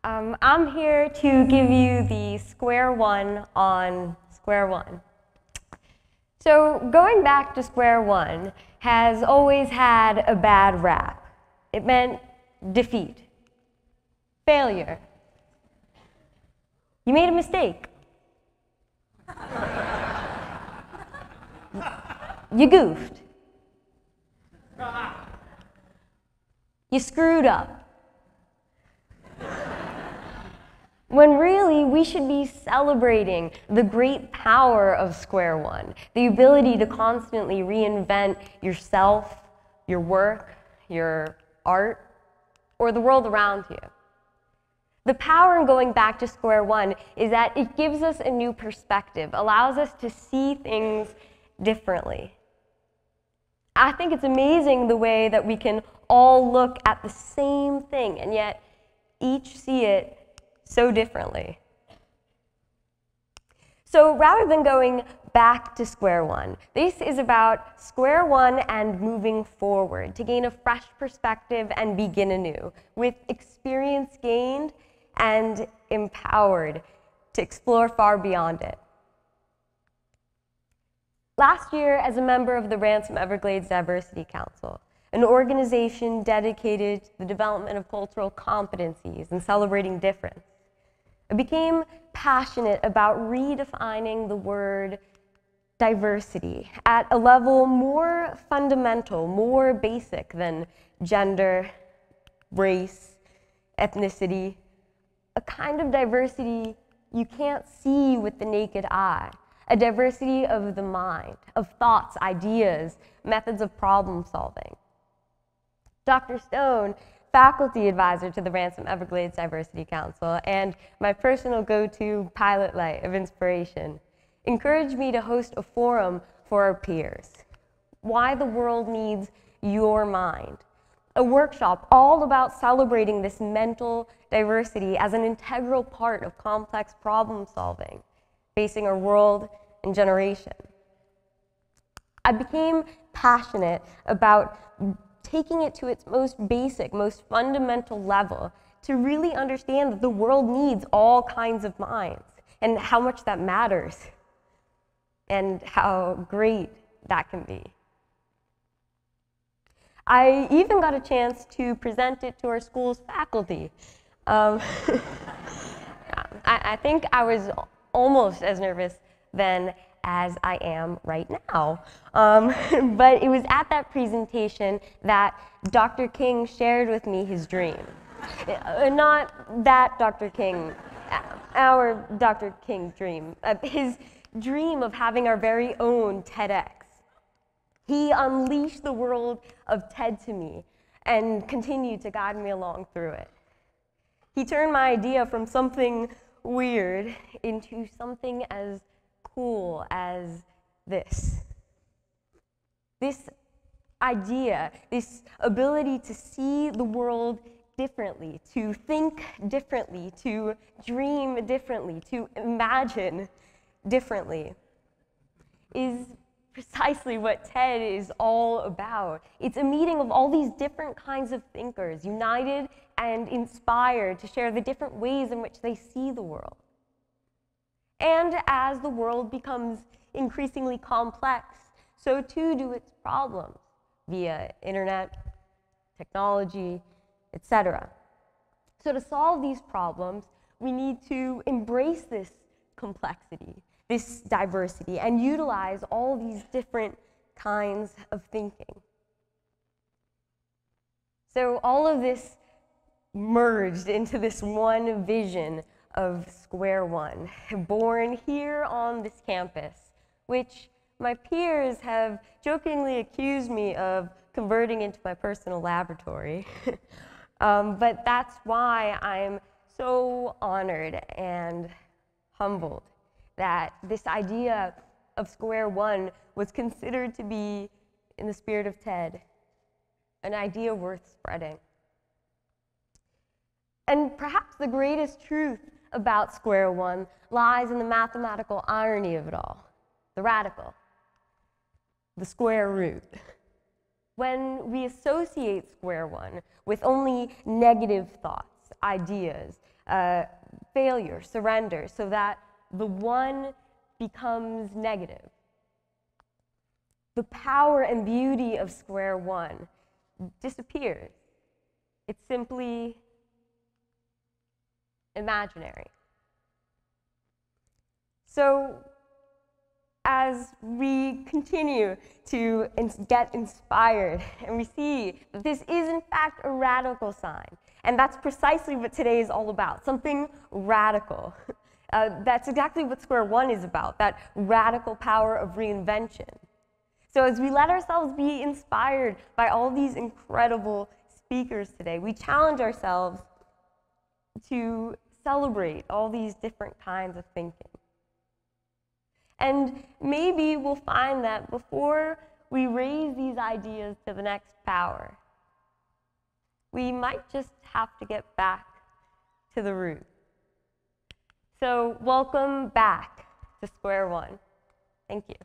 I'm here to give you the square one on square one. So going back to square one has always had a bad rap. It meant defeat, failure. You made a mistake. You goofed. You screwed up. When really, we should be celebrating the great power of square one, the ability to constantly reinvent yourself, your work, your art, or the world around you. The power in going back to square one is that it gives us a new perspective, allows us to see things differently. I think it's amazing the way that we can all look at the same thing and yet each see it so differently. So rather than going back to square one, this is about square one and moving forward to gain a fresh perspective and begin anew with experience gained and empowered to explore far beyond it. Last year, as a member of the Ransom Everglades Diversity Council, an organization dedicated to the development of cultural competencies and celebrating difference, I became passionate about redefining the word diversity at a level more fundamental, more basic than gender, race, ethnicity, a kind of diversity you can't see with the naked eye, a diversity of the mind, of thoughts, ideas, methods of problem solving. Dr. Stone, faculty advisor to the Ransom Everglades Diversity Council and my personal go-to pilot light of inspiration, encouraged me to host a forum for our peers. Why the world needs your mind. A workshop all about celebrating this mental diversity as an integral part of complex problem solving, facing our world and generation. I became passionate about taking it to its most basic, most fundamental level to really understand that the world needs all kinds of minds and how much that matters and how great that can be. I even got a chance to present it to our school's faculty. I think I was almost as nervous then as I am right now. But it was at that presentation that Dr. King shared with me his dream. Not that Dr. King, our Dr. King dream, his dream of having our very own TEDx. He unleashed the world of TED to me and continued to guide me along through it. He turned my idea from something weird into something as cool as this. This idea, this ability to see the world differently, to think differently, to dream differently, to imagine differently, is precisely what TED is all about. It's a meeting of all these different kinds of thinkers, united and inspired to share the different ways in which they see the world. And as the world becomes increasingly complex, so too do its problems via internet, technology, etc. So to solve these problems, we need to embrace this complexity, this diversity, and utilize all these different kinds of thinking. So all of this merged into this one vision of Square One, born here on this campus, which my peers have jokingly accused me of converting into my personal laboratory. But that's why I'm so honored and humbled that this idea of Square One was considered to be, in the spirit of TED, an idea worth spreading. And perhaps the greatest truth about Square One lies in the mathematical irony of it all, the radical, the square root. When we associate Square One with only negative thoughts, doubts, ideas, failure, surrender, so that the one becomes negative. The power and beauty of square one disappears. It's simply imaginary. So, as we continue to get inspired and we see that this is in fact a radical sign, and that's precisely what today is all about, something radical. That's exactly what square one is about, that radical power of reinvention. So as we let ourselves be inspired by all these incredible speakers today, we challenge ourselves to celebrate all these different kinds of thinking. And maybe we'll find that before we raise these ideas to the next power, we might just have to get back to the root. So welcome back to square one. Thank you.